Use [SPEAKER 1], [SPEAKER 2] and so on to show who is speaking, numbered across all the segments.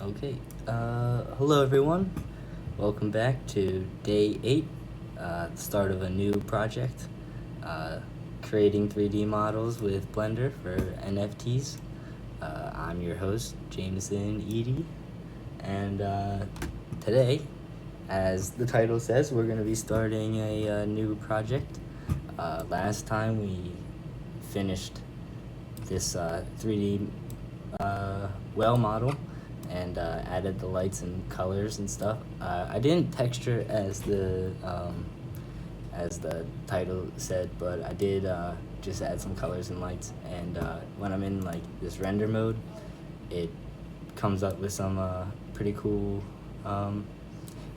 [SPEAKER 1] Okay, hello everyone. Welcome back to day 8, the start of a new project, creating 3D models with Blender for NFTs. I'm your host, Jameson Edie, and today, as the title says, we're going to be starting a new project. Last time we finished this 3D well model and added the lights and colors and stuff. I didn't texture as the title said, but I did just add some colors and lights. And when I'm in like this render mode, it comes up with some pretty cool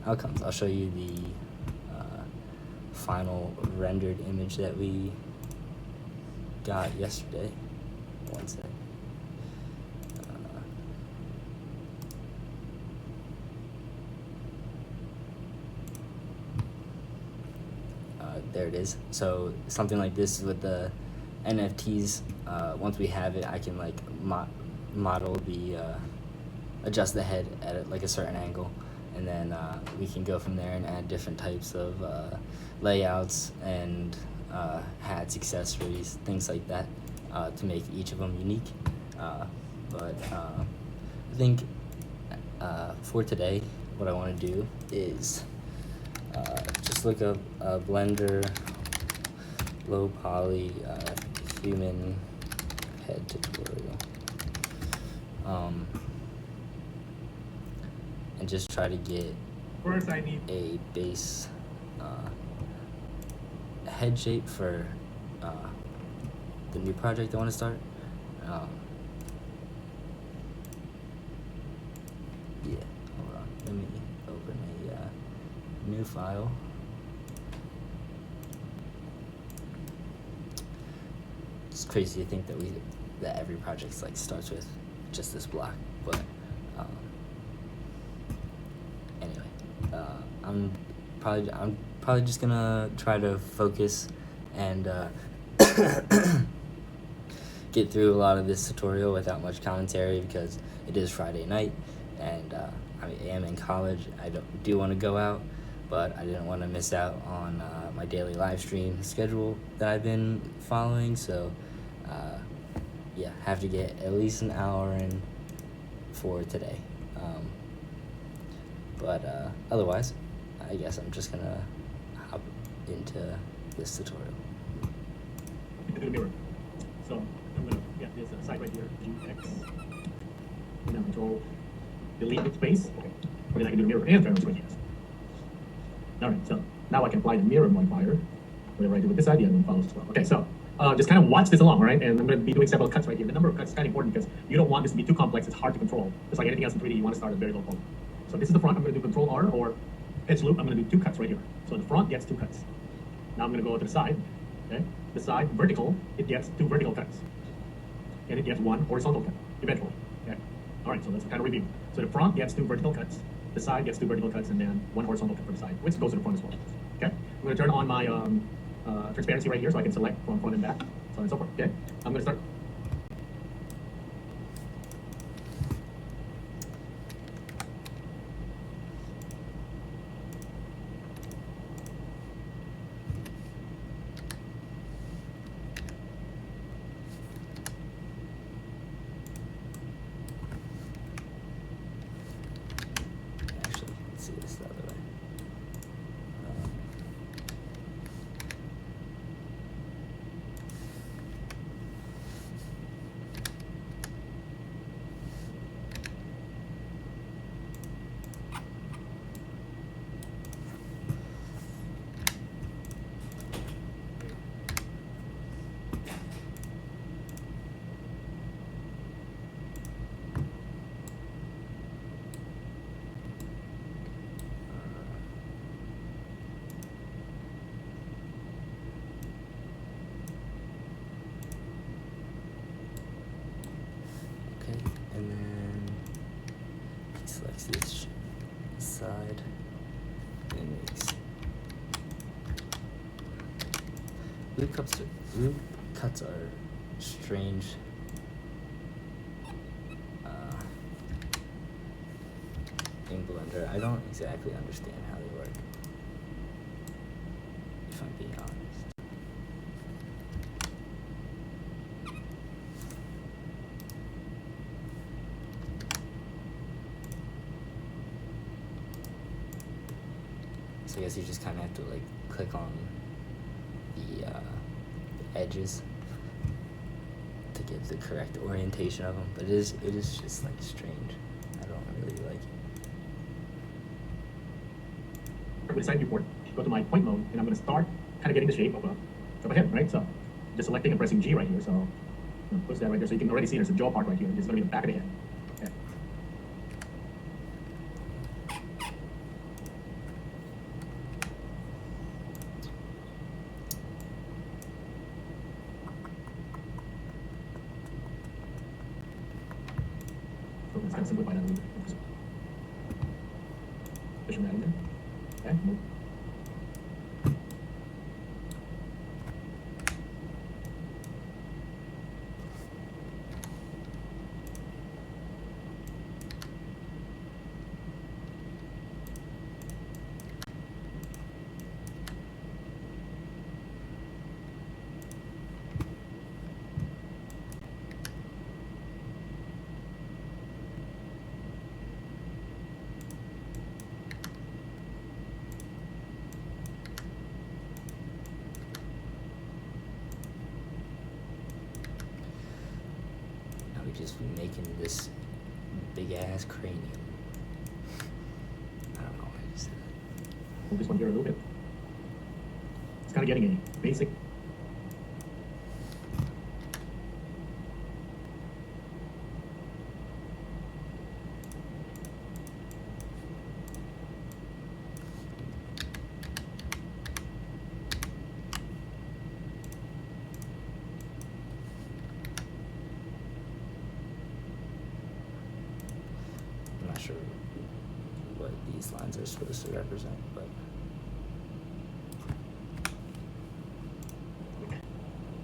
[SPEAKER 1] outcomes. I'll show you the final rendered image that we got yesterday. One sec. There it is. So something like this with the NFTs. Once we have it, I can like model the adjust the head at like a certain angle, and then we can go from there and add different types of layouts and hats, accessories, things like that, to make each of them unique. But I think for today, what I want to do is just look up Blender low poly human head tutorial, and just try to get
[SPEAKER 2] First, I need
[SPEAKER 1] a base head shape for the new project I want to start. Yeah, hold on. Let me open a new file. It's crazy to think that every project like starts with just this block, but anyway, I'm probably just gonna try to focus and get through a lot of this tutorial without much commentary, because it is Friday night and I am in college. I do want to go out, but I didn't want to miss out on my daily live stream schedule that I've been following, so yeah, have to get at least an hour in for today. But otherwise, I guess I'm just gonna hop into this tutorial.
[SPEAKER 2] to do the mirror. So I'm gonna get this side right here, GX. And now control delete its space. Okay. And then I can do the mirror and turn on switch. Alright, so now I can apply the mirror modifier. Whatever I do with this side, the other one follows as well. Okay, so just kind of watch this along, right? And I'm going to be doing several cuts right here. The number of cuts is kind of important because you don't want this to be too complex. It's hard to control. Just like anything else in 3D, you want to start at very low quality. So this is the front. I'm going to do Control R or edge loop. I'm going to do 2 cuts right here. So the front gets 2 cuts. Now I'm going to go to the side. Okay, the side vertical, it gets 2 vertical cuts, and it gets 1 horizontal cut eventually. Okay. All right. So let's kind of review. So the front gets 2 vertical cuts. The side gets 2 vertical cuts, and then 1 horizontal cut for the side, which goes to the front as well. Okay. I'm going to turn on my transparency right here so I can select from front and back, so on and so forth. Okay. I'm going to start.
[SPEAKER 1] Actually, let's see this the other way. Okay, and then he selects this side and makes loop cuts are strange in Blender. I don't exactly understand how they work, if I'm being honest. So I guess you just kind of have to like click on the edges to get the correct orientation of them, but it is just like strange. I don't really like it.
[SPEAKER 2] With the side viewport, go to my point mode, and I'm going to start kind of getting the shape of a head, right? So just selecting and pressing G right here. So I'm going to push that right there, so you can already see there's a jaw part right here. This is going to be the back of the head. Okay. So let's kind of simplify that a little bit. Pushing that in there. Okay, move.
[SPEAKER 1] Now we just be making this big ass cranium. I don't know. I just
[SPEAKER 2] Move this one here a little bit. It's kind of getting a basic.
[SPEAKER 1] I'm not sure what these lines are supposed to represent, but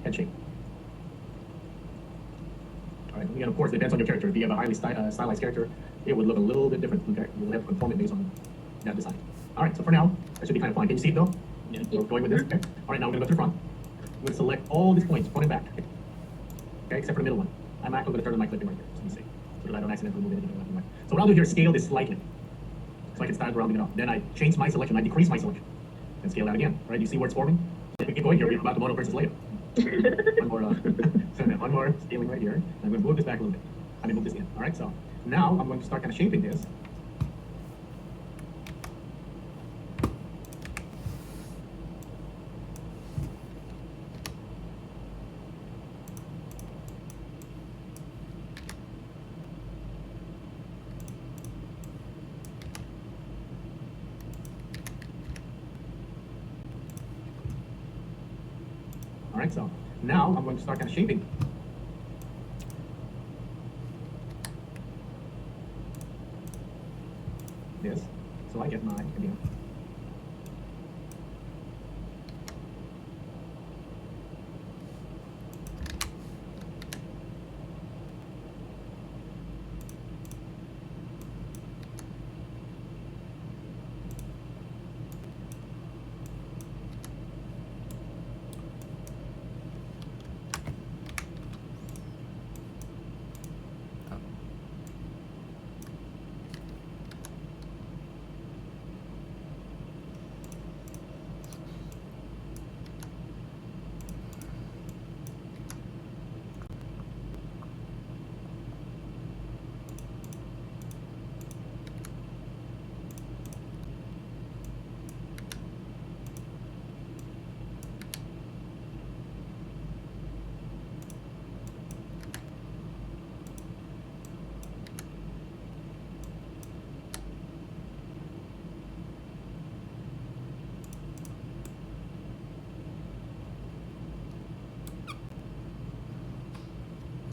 [SPEAKER 2] Head shape. All right, again, of course, it depends on your character. If you have a highly stylized character, it would look a little bit different. Okay? You'll have to conform it based on that design. All right, so for now, that should be kind of fine. Can you see it though? Yeah. We're going with this. Okay. All right, now we're going to go to the front. I'm going to select all these points, front and back. Okay, except for the middle one. I'm actually going to turn my clipping right here, so you see, so that I don't accidentally move anything left and right. So what I'll do here is scale this slightly, so I can start rounding it up. Then I change my selection, I decrease my selection, and scale that again. Right? You see where it's forming? We keep going here. We're about the model versus layout. One more scaling right here. I'm going to move this back a little bit. I'm going to move this in. All right. So now I'm going to start kind of shaping this. All right. So now I'm going to start kind of shaping. This, so I get my again.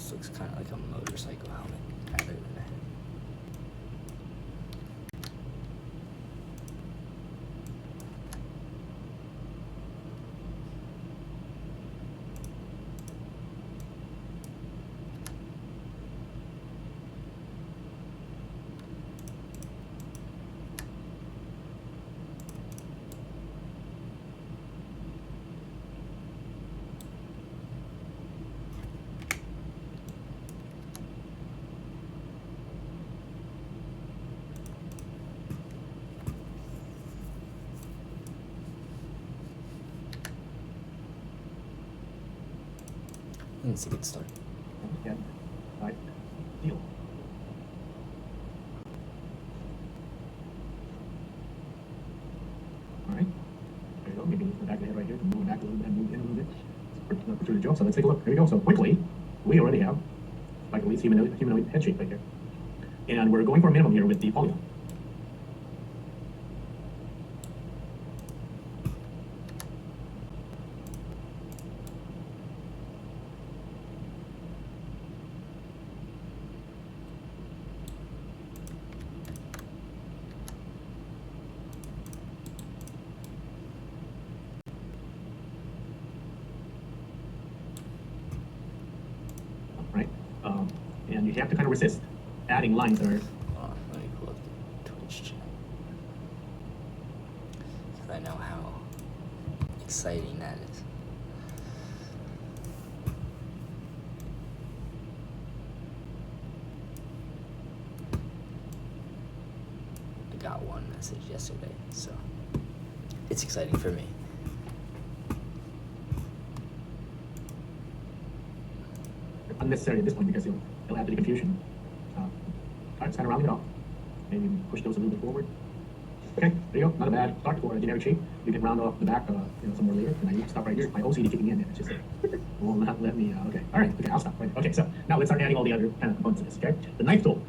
[SPEAKER 1] this looks kind of like a motorcycle helmet rather than a head. think it's a good start.
[SPEAKER 2] And right, deal. All right. There you go. Maybe the back of the head right here. Move it back a little bit and move in a little bit. Pretty good job. So let's take a look. Here we go. So quickly, we already have like at least humanoid head shape right here. And we're going for a minimum here with the polygon. Right? And you have to kind of resist adding lines that are.
[SPEAKER 1] Let me pull up the Twitch chat. Because I know how exciting that is. I got one message yesterday, so it's exciting for me.
[SPEAKER 2] Unnecessary at this point because it'll add to the confusion. Just kind of round it off. Maybe push those a little bit forward. Okay, there you go. Not a bad start for a generic shape. You can round off the back, some more later. And I need to stop right here. My OCD kicking in. It's just will not let me. Okay, all right. Okay, I'll stop. Right. Okay, so now let's start adding all the other kind of components to this. Okay, the knife tool.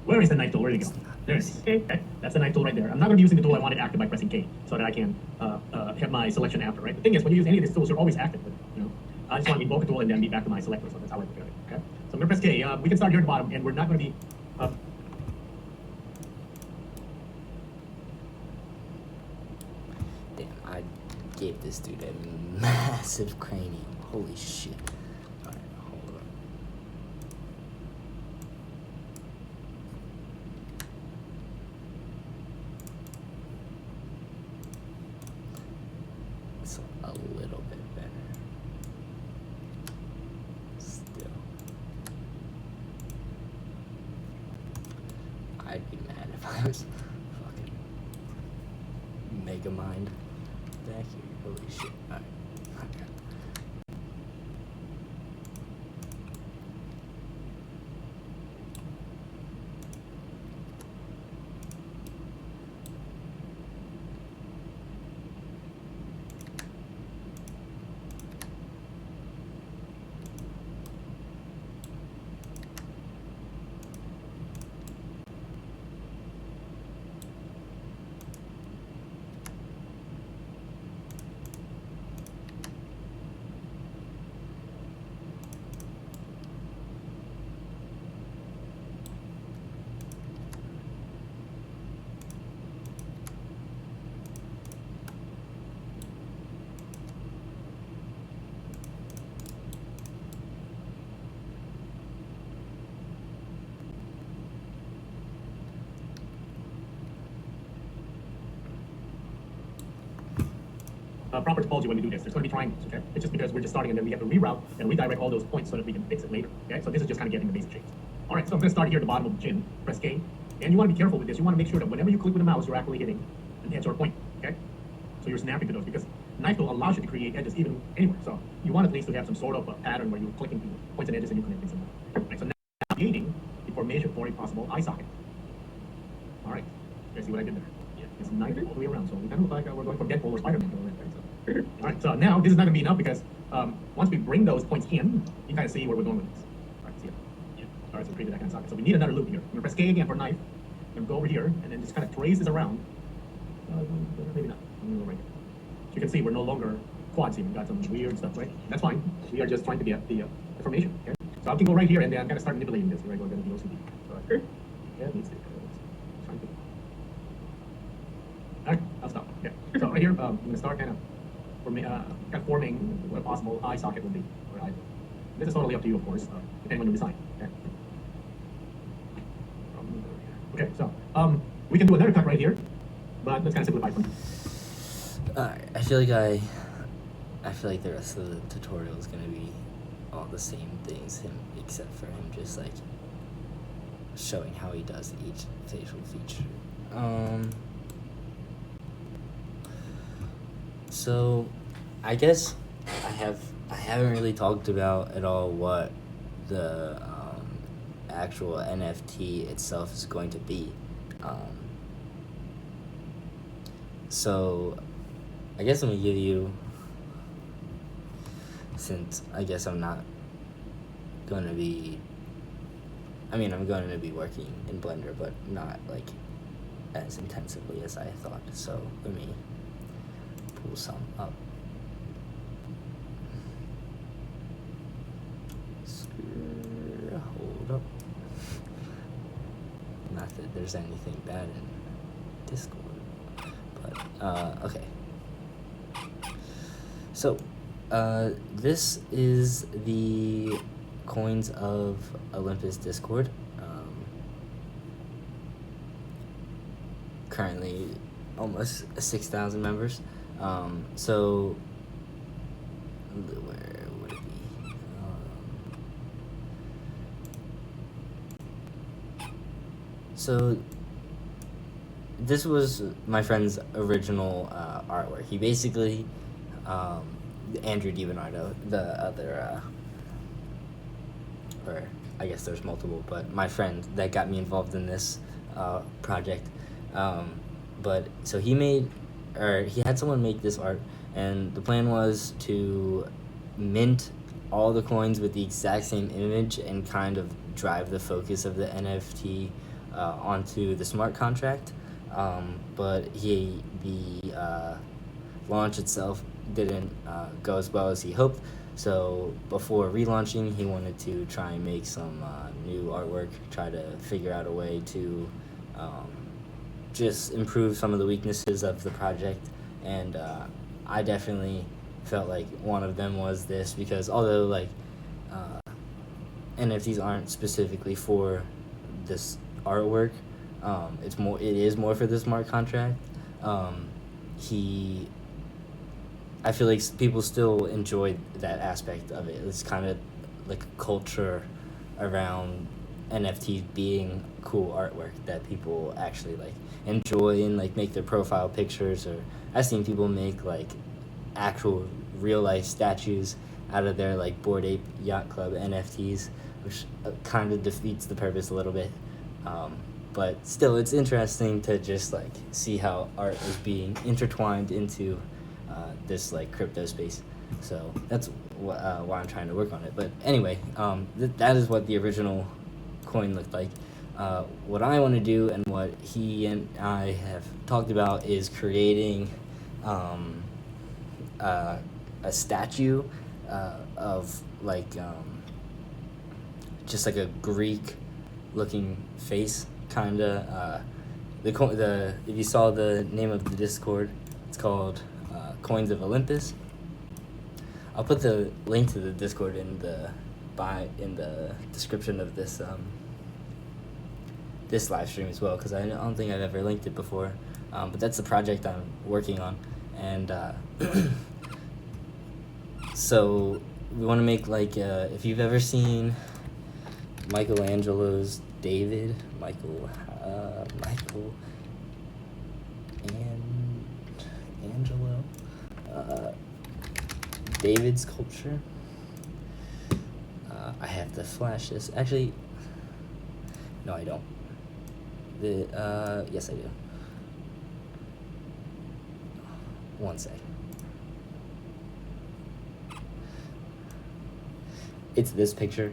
[SPEAKER 2] Where is the knife tool? Where did it go? There it is. Okay, that's the knife tool right there. I'm not going to be using the tool I want it active by pressing K, so that I can have my selection after. Right. The thing is, when you use any of these tools, you're always active with it. I just want to invoke a tool and then be back to my selector. So that's how I look at it. Okay. So I'm going to press K. We can start here at the bottom, and we're not going to be.
[SPEAKER 1] Damn, I gave this dude a massive cranium. Holy shit. Alright, hold on. It's a little bit better. Still. I'd be mad if I was fucking Mega Mind back here. Holy shit. Alright. Okay.
[SPEAKER 2] Proper topology when we do this. There's going to be triangles, okay? It's just because we're just starting and then we have to reroute and redirect all those points so that we can fix it later, okay? So this is just kind of getting the basic shapes. All right, so I'm going to start here at the bottom of the chin, press K, and you want to be careful with this. You want to make sure that whenever you click with the mouse, you're actually hitting an edge or a point, okay? So you're snapping to those because knife tool allows you to create edges even anywhere. So you want at least to have some sort of a pattern where you're clicking to points and edges and you're connecting some. Right, so now creating the formation for a possible eye socket. All right, you guys see what I did there? Yeah, it's knife all the way around. So we kind of look like we're going for Deadpool or Spider-Man. All right, so now this is not going to be enough because once we bring those points in, you kind of see where we're going with this. All right, see it? Yeah. All right, so we created that kind of socket. So we need another loop here. I'm going to press K again for knife, and go over here, and then just kind of trace this around. Maybe not. I'm going to go right here. So you can see we're no longer quads here. We've got some weird stuff, right? That's fine. We are just trying to get the formation. Okay? So I can go right here, and then kind of start manipulating this. Right, we're going to be OCD. So, yeah, it needs to. All right, I'll stop. Okay. So right here, I'm going to start kind of forming what a possible eye socket would be. Right? This is totally up to you, of course, depending on your design. Okay. Okay, so we can do another cut right here, but let's kind of simplify it.
[SPEAKER 1] Alright, I feel like the rest of the tutorial is gonna be all the same things, except for him just like showing how he does each facial feature. So I guess I have I haven't really talked about at all what the actual NFT itself is going to be. So I guess I'm gonna give you, since I guess I'm not going to be, I'm going to be working in Blender, but not like as intensively as I thought. So let me pull some up. Hold up. Not that there's anything bad in Discord, but okay. So this is the Coins of Olympus Discord. Currently almost 6,000 members. So where would it be? So this was my friend's original artwork. He basically, Andrew DiBernardo, the other, or I guess there's multiple, but my friend that got me involved in this project. But so he had someone make this art, and the plan was to mint all the coins with the exact same image and kind of drive the focus of the NFT onto the smart contract. But the launch itself didn't go as well as he hoped. So before relaunching, he wanted to try and make some new artwork, try to figure out a way to just improve some of the weaknesses of the project. And I definitely felt like one of them was this, because although like NFTs aren't specifically for this artwork, it is more for the smart contract. I feel like people still enjoy that aspect of it. It's kind of like a culture around NFTs being cool artwork that people actually like enjoy and like make their profile pictures. Or I've seen people make like actual real life statues out of their like Bored Ape Yacht Club NFTs, which kind of defeats the purpose a little bit. But still, it's interesting to just like see how art is being intertwined into this like crypto space. So that's why I'm trying to work on it. But anyway, that is what the original coin looked like. What I want to do, and what he and I have talked about, is creating a statue of like just like a Greek looking face, kind of. If you saw the name of the Discord, it's called Coins of Olympus. I'll put the link to the Discord in the description of this this live stream as well, because I don't think I've ever linked it before. But that's the project I'm working on, and so we want to make like if you've ever seen Michelangelo's David, Michael and Angelo, David sculpture. I have to flash this. Actually, no, I don't. Yes, I do. One sec. It's this picture.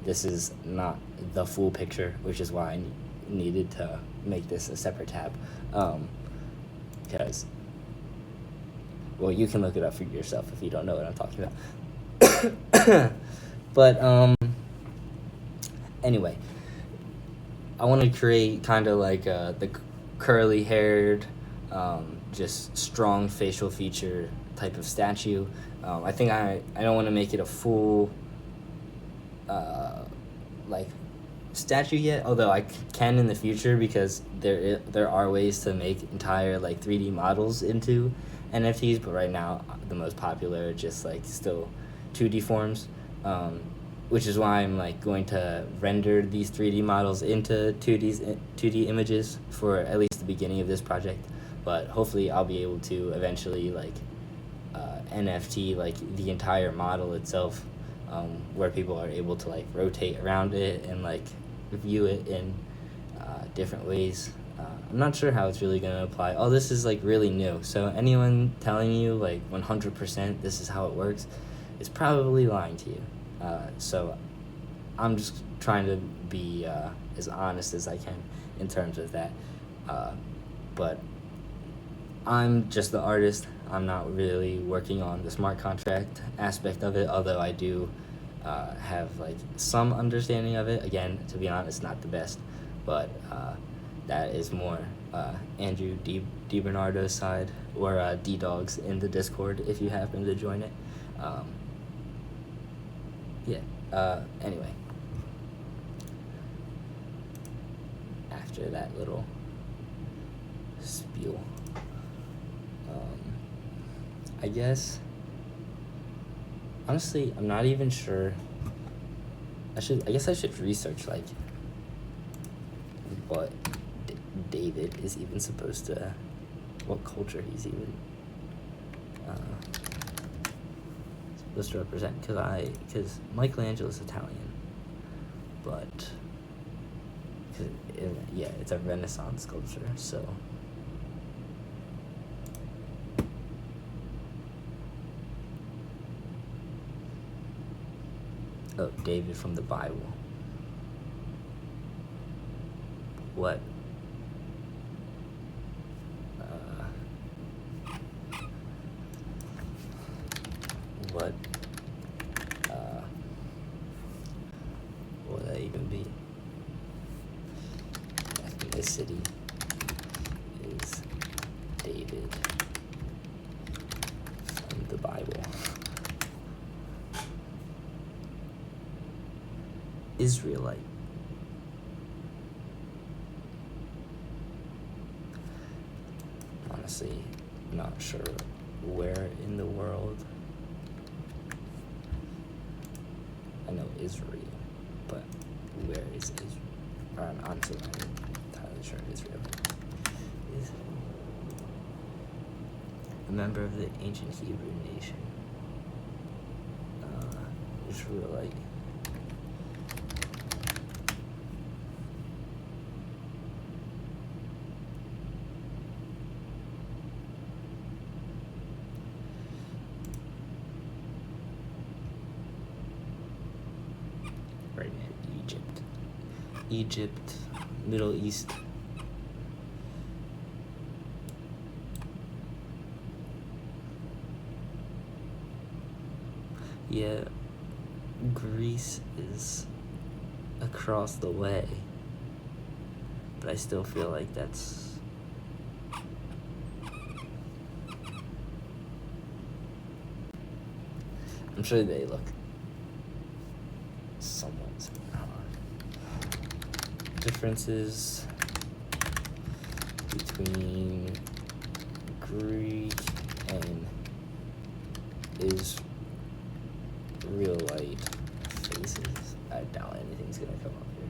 [SPEAKER 1] This is not the full picture, which is why I needed to make this a separate tab. Because, well, you can look it up for yourself if you don't know what I'm talking about. But, anyway, I want to create kind of like the curly-haired, just strong facial feature type of statue. I think I don't want to make it a full like statue yet, although I can in the future, because there are ways to make entire like 3D models into NFTs. But right now the most popular are just like still 2D forms, which is why I'm like going to render these 3D models into 2D images for at least the beginning of this project. But hopefully I'll be able to eventually like NFT, like the entire model itself, where people are able to like rotate around it and like view it in different ways. I'm not sure how it's really going to apply. All this is like really new, so anyone telling you like 100% this is how it works is probably lying to you. So I'm just trying to be as honest as I can in terms of that. But I'm just the artist. I'm not really working on the smart contract aspect of it, although I do have like some understanding of it. Again, to be honest, not the best, but that is more Andrew DiBernardo's side, or D-Dogs in the Discord if you happen to join it. Anyway, after that little spiel, I guess, honestly, I'm not even sure. I guess I should research like what David is even supposed to, what culture he's even supposed to represent, because Michelangelo's Italian, but it's a Renaissance sculpture, so David from the Bible. What? What? What would that even be? Ethnicity is David from the Bible. Israelite. Honestly, not sure where in the world. I know Israel, but where is Israel? Honestly, I'm not entirely sure Israel is a member of the ancient Hebrew nation. Israelite. Right, Egypt, Middle East. Yeah, Greece is across the way, but I still feel like that's I'm sure they look somewhat similar. Differences between Greek and Israelite faces. I doubt anything's gonna come up here.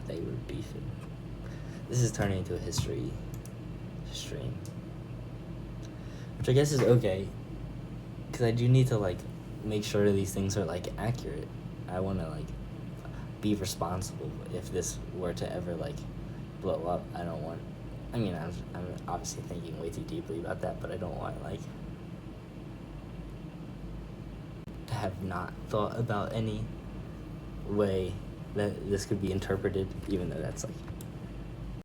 [SPEAKER 1] They were beefing. This is turning into a history stream, which I guess is okay, because I do need to like make sure these things are like accurate. I want to like be responsible if this were to ever like blow up. I don't want. I mean, I'm obviously thinking way too deeply about that, but I don't want like to have not thought about any way that this could be interpreted, even though that's like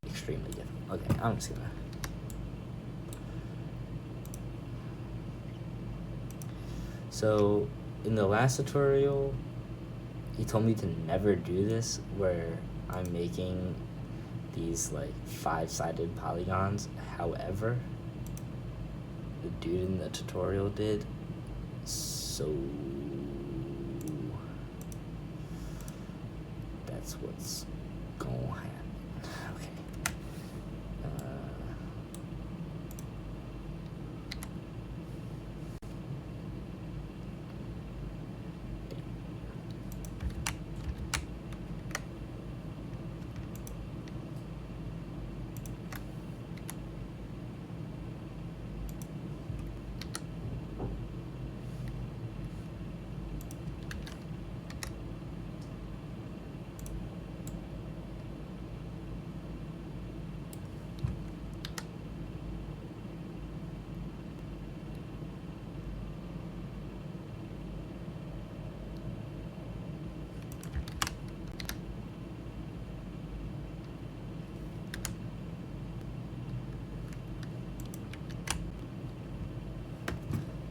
[SPEAKER 1] extremely difficult. Okay, I'm just gonna. So in the last tutorial, he told me to never do this, where I'm making these like 5-sided polygons. However, the dude in the tutorial did. So that's what's gonna happen. Okay.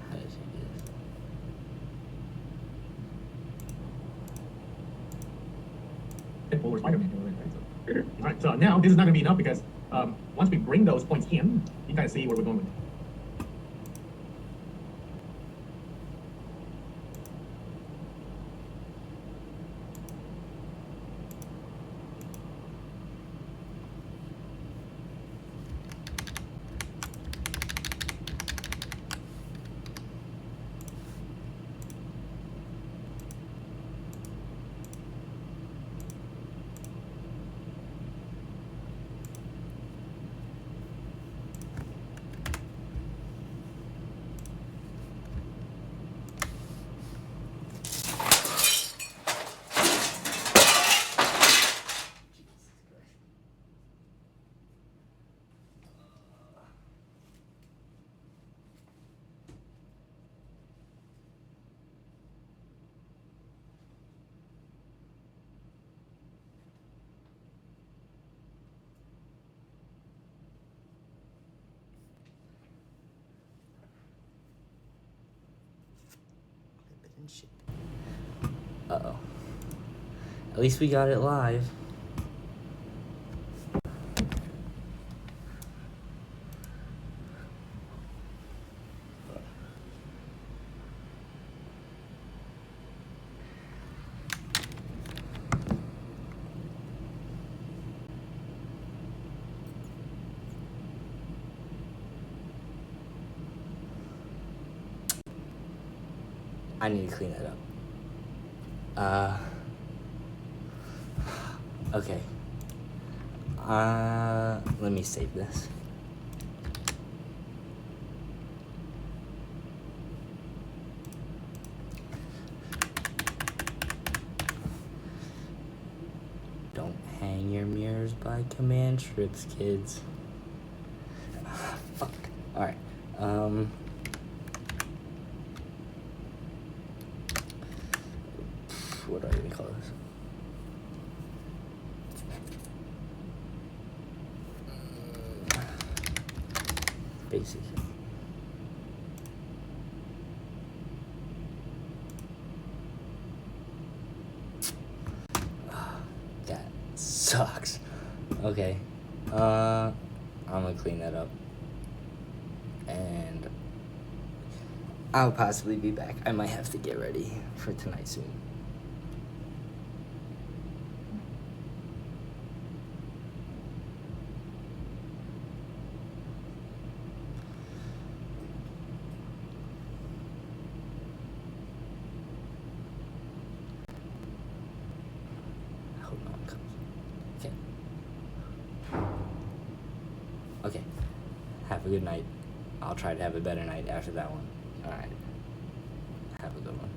[SPEAKER 1] How did you do this?
[SPEAKER 2] Or Spider-Man, right? So, all right, so now this is not going to be enough because once we bring those points in, you kind of see where we're going with it. Shit. Uh-oh. At least we got it live. I need to clean that up. Okay. Let me save this. Don't hang your mirrors by command strips, kids. Fuck. Alright. What do I even call this? Basic. That sucks. Okay. I'm gonna clean that up. And I'll possibly be back. I might have to get ready for tonight soon. I hope no one comes. Okay. Okay. Have a good night. I'll try to have a better night after that one. Alright. Have a good one.